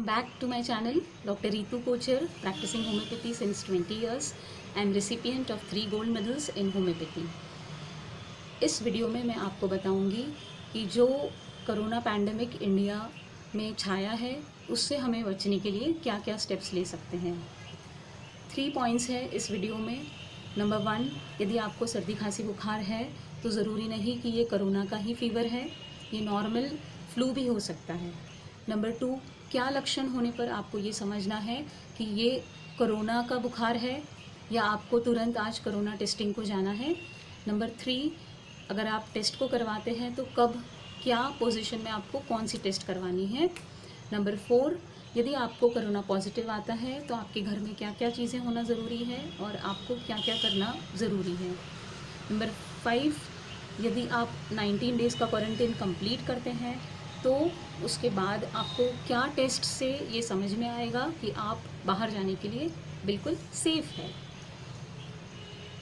Welcome back to my channel. Dr. Ritu Kochar, practicing homeopathy since 20 years and recipient of 3 gold medals in homeopathy. इस video में मैं आपको बताऊंगी कि जो कोरोना पैंडमिक इंडिया में छाया है उससे हमें बचने के लिए क्या क्या स्टेप्स ले सकते हैं। 3 पॉइंट्स है इस वीडियो में। नंबर 1, यदि आपको सर्दी खांसी बुखार है तो ज़रूरी नहीं कि ये कोरोना का ही फीवर है, ये नॉर्मल फ्लू भी हो सकता है। नंबर 2, क्या लक्षण होने पर आपको ये समझना है कि ये कोरोना का बुखार है या आपको तुरंत आज कोरोना टेस्टिंग को जाना है। नंबर 3, अगर आप टेस्ट को करवाते हैं तो कब, क्या पोजीशन में आपको कौन सी टेस्ट करवानी है। नंबर 4, यदि आपको कोरोना पॉजिटिव आता है तो आपके घर में क्या क्या चीज़ें होना ज़रूरी है और आपको क्या क्या करना ज़रूरी है। नंबर 5, यदि आप 19 डेज़ का क्वारंटीन कंप्लीट करते हैं तो उसके बाद आपको क्या टेस्ट से ये समझ में आएगा कि आप बाहर जाने के लिए बिल्कुल सेफ़ है।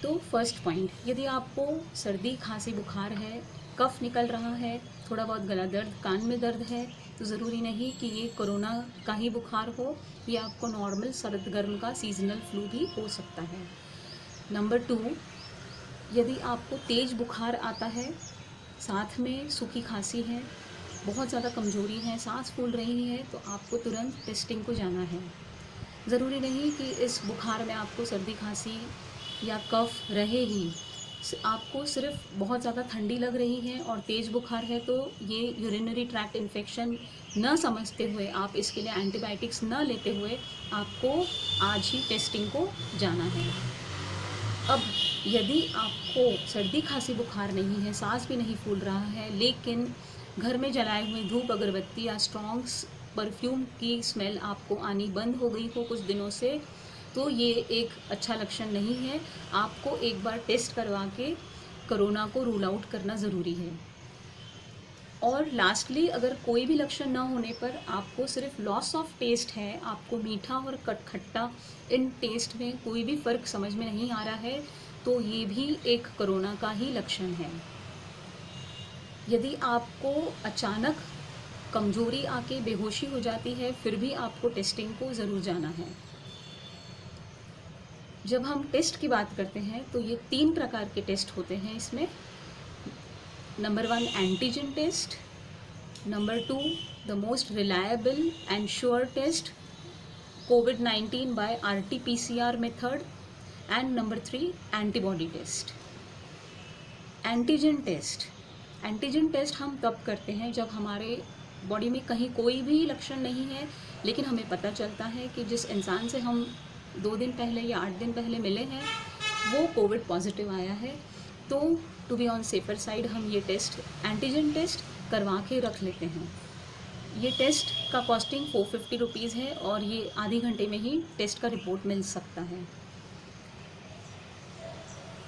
तो फर्स्ट पॉइंट, यदि आपको सर्दी खांसी बुखार है, कफ निकल रहा है, थोड़ा बहुत गला दर्द, कान में दर्द है, तो ज़रूरी नहीं कि ये कोरोना का ही बुखार हो, ये आपको नॉर्मल सर्द गर्म का सीजनल फ्लू भी हो सकता है। नंबर 2, यदि आपको तेज़ बुखार आता है, साथ में सूखी खांसी है, बहुत ज़्यादा कमज़ोरी है, सांस फूल रही है, तो आपको तुरंत टेस्टिंग को जाना है। ज़रूरी नहीं कि इस बुखार में आपको सर्दी खांसी या कफ रहे ही, आपको सिर्फ बहुत ज़्यादा ठंडी लग रही है और तेज़ बुखार है तो ये यूरिनरी ट्रैक्ट इन्फेक्शन न समझते हुए, आप इसके लिए एंटीबायोटिक्स न लेते हुए आपको आज ही टेस्टिंग को जाना है। अब यदि आपको सर्दी खांसी बुखार नहीं है, सांस भी नहीं फूल रहा है, लेकिन घर में जलाए हुए धूप अगरबत्ती या स्ट्रॉन्ग परफ्यूम की स्मेल आपको आनी बंद हो गई हो कुछ दिनों से, तो ये एक अच्छा लक्षण नहीं है। आपको एक बार टेस्ट करवा के कोरोना को रूल आउट करना ज़रूरी है। और लास्टली, अगर कोई भी लक्षण ना होने पर आपको सिर्फ लॉस ऑफ टेस्ट है, आपको मीठा और खट्टा इन टेस्ट में कोई भी फ़र्क समझ में नहीं आ रहा है, तो ये भी एक कोरोना का ही लक्षण है। यदि आपको अचानक कमज़ोरी आके बेहोशी हो जाती है, फिर भी आपको टेस्टिंग को ज़रूर जाना है। जब हम टेस्ट की बात करते हैं तो ये 3 प्रकार के टेस्ट होते हैं इसमें। Number 1, antigen test. Number 2, the most reliable and sure test, COVID-19 by RT-PCR method. And number 3, antibody test. Antigen test हम तब करते हैं जब हमारे बॉडी में कहीं कोई भी लक्षण नहीं है, लेकिन हमें पता चलता है कि जिस इंसान से हम 2 दिन पहले या 8 दिन पहले मिले हैं वो कोविड पॉजिटिव आया है। तो to be on safer side हम ये टेस्ट, एंटीजन टेस्ट करवा के रख लेते हैं। ये टेस्ट का कॉस्टिंग 450 रुपीज़ है और ये आधे घंटे में ही टेस्ट का रिपोर्ट मिल सकता है।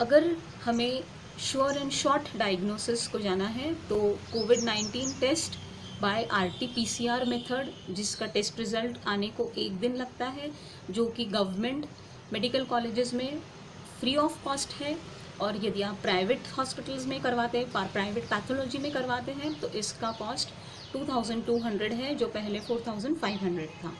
अगर हमें श्योर एंड शॉर्ट डायग्नोसिस को जाना है तो COVID-19 test by RT-PCR method, जिसका टेस्ट रिज़ल्ट आने को 1 दिन लगता है, जो कि गवर्नमेंट मेडिकल कॉलेजेस में फ्री ऑफ कॉस्ट है। और यदि आप प्राइवेट हॉस्पिटल्स में करवाते हैं, प्राइवेट पैथोलॉजी में करवाते हैं, तो इसका कॉस्ट 2200 है, जो पहले 4500 था।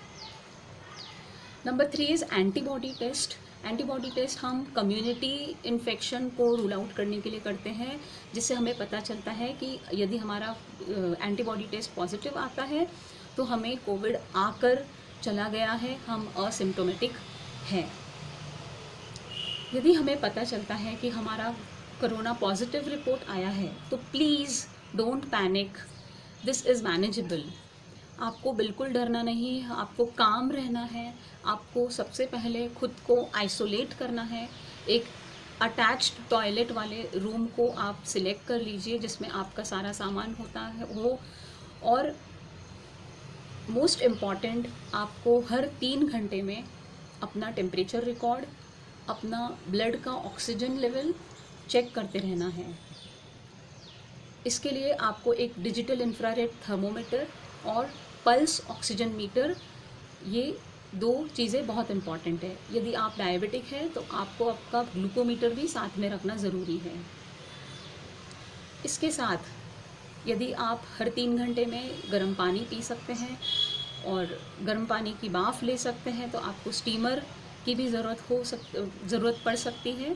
Number 3 is antibody test. Antibody test हम कम्युनिटी इन्फेक्शन को रूल आउट करने के लिए करते हैं, जिससे हमें पता चलता है कि यदि हमारा एंटीबॉडी टेस्ट पॉजिटिव आता है तो हमें कोविड आकर चला गया है, हम असिम्प्टोमेटिक हैं। यदि हमें पता चलता है कि हमारा कोरोना पॉजिटिव रिपोर्ट आया है तो please don't panic, this is manageable. आपको बिल्कुल डरना नहीं है, आपको काम रहना है। आपको सबसे पहले खुद को आइसोलेट करना है। एक अटैच्ड टॉयलेट वाले रूम को आप सिलेक्ट कर लीजिए जिसमें आपका सारा सामान होता है हो। और मोस्ट इम्पॉर्टेंट, आपको हर 3 घंटे में अपना टेम्परेचर रिकॉर्ड, अपना ब्लड का ऑक्सीजन लेवल चेक करते रहना है। इसके लिए आपको एक डिजिटल इंफ्रारेड थर्मोमीटर और पल्स ऑक्सीजन मीटर, ये 2 चीज़ें बहुत इम्पॉर्टेंट है। यदि आप डायबिटिक हैं तो आपको आपका ग्लूकोमीटर भी साथ में रखना ज़रूरी है। इसके साथ यदि आप हर 3 घंटे में गर्म पानी पी सकते हैं और गर्म पानी की भाप ले सकते हैं, तो आपको स्टीमर की भी ज़रूरत पड़ सकती है।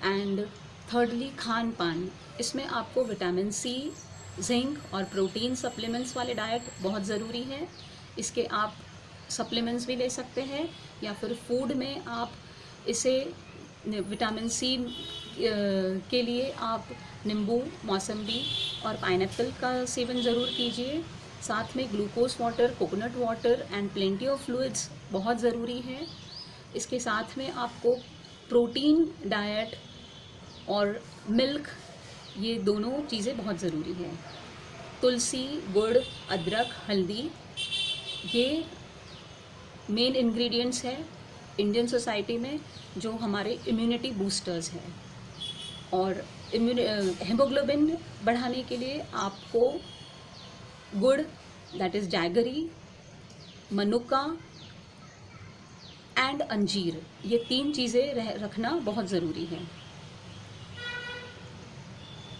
एंड थर्डली खान पान, इसमें आपको विटामिन सी, जिंक और प्रोटीन सप्लीमेंट्स वाले डाइट बहुत ज़रूरी है। इसके आप सप्लीमेंट्स भी ले सकते हैं या फिर फूड में आप इसे विटामिन सी के लिए आप नींबू, मौसम्बी और पाइनएप्पल का सेवन ज़रूर कीजिए। साथ में glucose water, coconut water and plenty of fluids बहुत ज़रूरी है। इसके साथ में आपको प्रोटीन डाइट और मिल्क, ये दोनों चीज़ें बहुत ज़रूरी है। तुलसी, गुड़, अदरक, हल्दी, ये मेन इंग्रेडिएंट्स है इंडियन सोसाइटी में जो हमारे इम्यूनिटी बूस्टर्स हैं। और हीमोग्लोबिन बढ़ाने के लिए आपको गुड़, that is jaggery, Manuka and अंजीर, ये 3 चीज़ें रखना बहुत ज़रूरी है।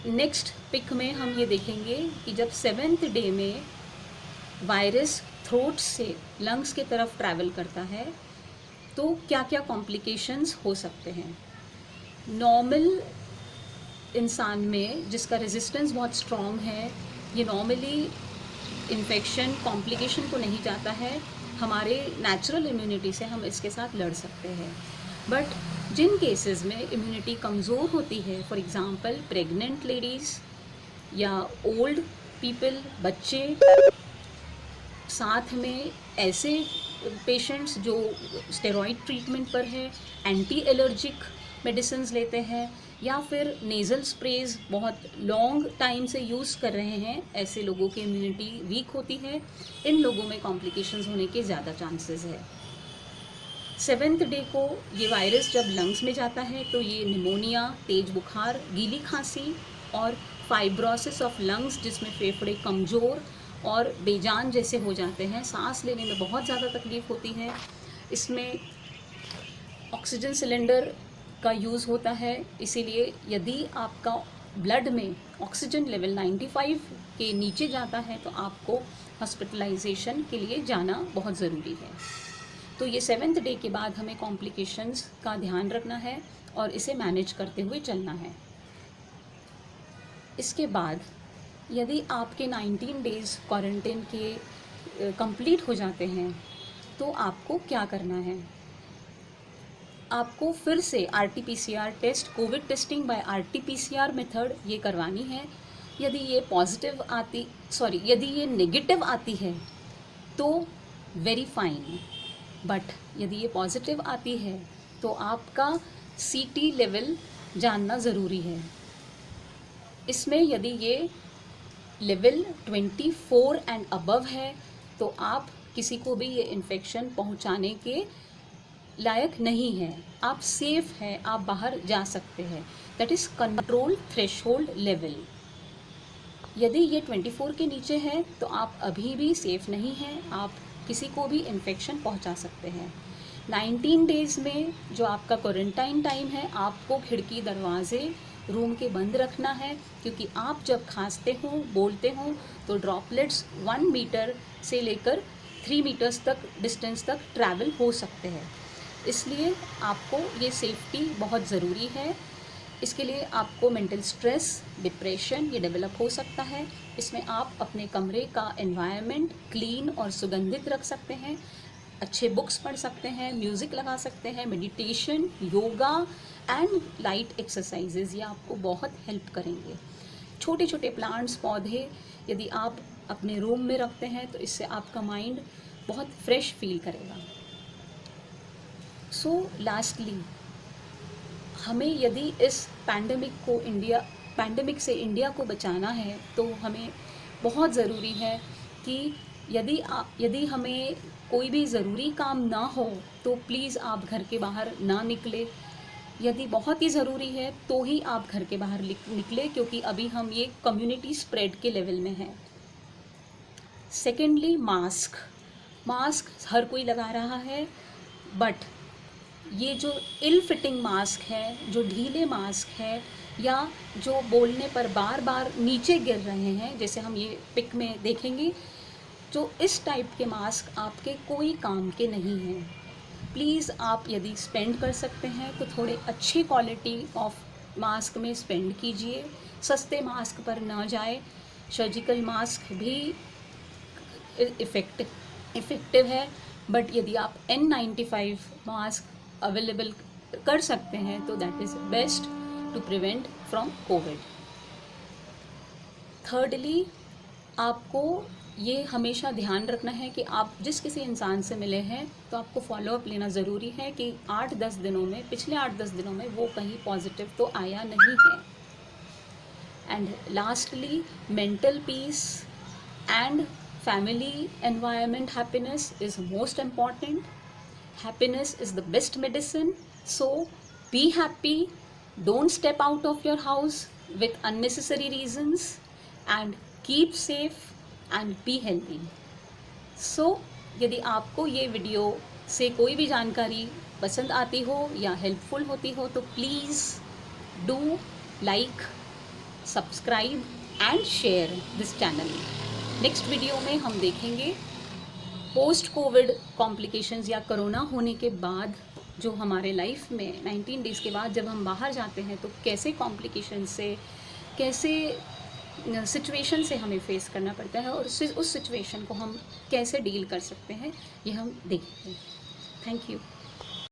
नेक्स्ट पिक में हम ये देखेंगे कि जब 7th डे में वायरस थ्रोट से लंग्स के तरफ ट्रैवल करता है तो क्या क्या कॉम्प्लिकेशंस हो सकते हैं। नॉर्मल इंसान में जिसका रेजिस्टेंस बहुत स्ट्रॉन्ग है, ये नॉर्मली इन्फेक्शन कॉम्प्लिकेशन को नहीं जाता है। हमारे नेचुरल इम्यूनिटी से हम इसके साथ लड़ सकते हैं। बट जिन केसेस में इम्यूनिटी कमज़ोर होती है, फॉर एग्ज़ाम्पल प्रेग्नेंट लेडीज़ या ओल्ड पीपल, बच्चे, साथ में ऐसे पेशेंट्स जो स्टेरॉइड ट्रीटमेंट पर है, एंटी एलर्जिक मेडिसिन्स लेते हैं या फिर नेज़ल स्प्रेज बहुत लॉन्ग टाइम से यूज़ कर रहे हैं, ऐसे लोगों की इम्यूनिटी वीक होती है। इन लोगों में कॉम्प्लिकेशंस होने के ज़्यादा चांसेस है। 7th डे को ये वायरस जब लंग्स में जाता है तो ये निमोनिया, तेज बुखार, गीली खांसी और फाइब्रोसिस ऑफ लंग्स, जिसमें फेफड़े कमज़ोर और बेजान जैसे हो जाते हैं, सांस लेने में बहुत ज़्यादा तकलीफ़ होती है। इसमें ऑक्सीजन सिलेंडर का यूज़ होता है, इसीलिए यदि आपका ब्लड में ऑक्सीजन लेवल 95 के नीचे जाता है तो आपको हॉस्पिटलाइजेशन के लिए जाना बहुत ज़रूरी है। तो ये 7th डे के बाद हमें कॉम्प्लिकेशंस का ध्यान रखना है और इसे मैनेज करते हुए चलना है। इसके बाद यदि आपके 19 डेज़ क्वारंटाइन के कंप्लीट हो जाते हैं तो आपको क्या करना है। आपको फिर से RT-PCR test, covid testing by RT-PCR method ये करवानी है। यदि ये नेगेटिव आती है तो वेरी फाइन, बट यदि ये पॉजिटिव आती है तो आपका CT लेवल जानना ज़रूरी है। इसमें यदि ये लेवल 24 एंड अबव है तो आप किसी को भी ये इन्फेक्शन पहुंचाने के लायक नहीं है, आप सेफ हैं, आप बाहर जा सकते हैं। That is control threshold level. यदि ये 24 के नीचे है तो आप अभी भी सेफ नहीं हैं, आप किसी को भी इन्फेक्शन पहुंचा सकते हैं। 19 डेज़ में जो आपका क्वारंटाइन टाइम है, आपको खिड़की दरवाजे रूम के बंद रखना है, क्योंकि आप जब खांसते हो, बोलते हो तो ड्रॉपलेट्स 1 मीटर से लेकर 3 मीटर्स तक डिस्टेंस तक ट्रैवल हो सकते हैं। इसलिए आपको ये सेफ्टी बहुत ज़रूरी है। इसके लिए आपको मेंटल स्ट्रेस, डिप्रेशन ये डेवलप हो सकता है। इसमें आप अपने कमरे का एनवायरनमेंट क्लीन और सुगंधित रख सकते हैं, अच्छे बुक्स पढ़ सकते हैं, म्यूज़िक लगा सकते हैं, meditation, yoga and light exercises, ये आपको बहुत हेल्प करेंगे। छोटे छोटे प्लांट्स, पौधे यदि आप अपने रूम में रखते हैं तो इससे आपका माइंड बहुत फ्रेश फील करेगा। सो लास्टली, हमें यदि इस पैंडेमिक से इंडिया को बचाना है तो हमें बहुत ज़रूरी है कि यदि हमें कोई भी ज़रूरी काम ना हो तो प्लीज़ आप घर के बाहर ना निकले। यदि बहुत ही ज़रूरी है तो ही आप घर के बाहर निकले, क्योंकि अभी हम ये कम्युनिटी स्प्रेड के लेवल में हैं। सेकेंडली, मास्क हर कोई लगा रहा है, बट ये जो इल फिटिंग मास्क है, जो ढीले मास्क है या जो बोलने पर बार बार नीचे गिर रहे हैं, जैसे हम ये पिक में देखेंगे, जो इस टाइप के मास्क आपके कोई काम के नहीं हैं। प्लीज़ आप यदि स्पेंड कर सकते हैं तो थोड़े अच्छे क्वालिटी ऑफ मास्क में स्पेंड कीजिए, सस्ते मास्क पर ना जाए। सर्जिकल मास्क भी इफ़ेक्टिव है, बट यदि आप N95 मास्क अवेलेबल कर सकते हैं तो that is best to prevent from covid. Thirdly, आपको ये हमेशा ध्यान रखना है कि आप जिस किसी इंसान से मिले हैं तो आपको फॉलोअप लेना ज़रूरी है कि 8-10 दिनों में, पिछले 8-10 दिनों में वो कहीं पॉजिटिव तो आया नहीं है। And lastly, mental peace and family environment happiness is most important. Happiness is the best medicine, so be happy, don't step out of your house with unnecessary reasons, and keep safe and be healthy. So यदि आपको ये video से कोई भी जानकारी पसंद आती हो या हेल्पफुल होती हो तो please do like, subscribe and share this channel. Next video में हम देखेंगे पोस्ट कोविड कॉम्प्लिकेशंस या कोरोना होने के बाद जो हमारे लाइफ में 19 डेज़ के बाद जब हम बाहर जाते हैं तो कैसे कॉम्प्लिकेशन से, कैसे सिचुएशन से हमें फेस करना पड़ता है और उस सिचुएशन को हम कैसे डील कर सकते हैं, ये हम देखेंगे। Thank you.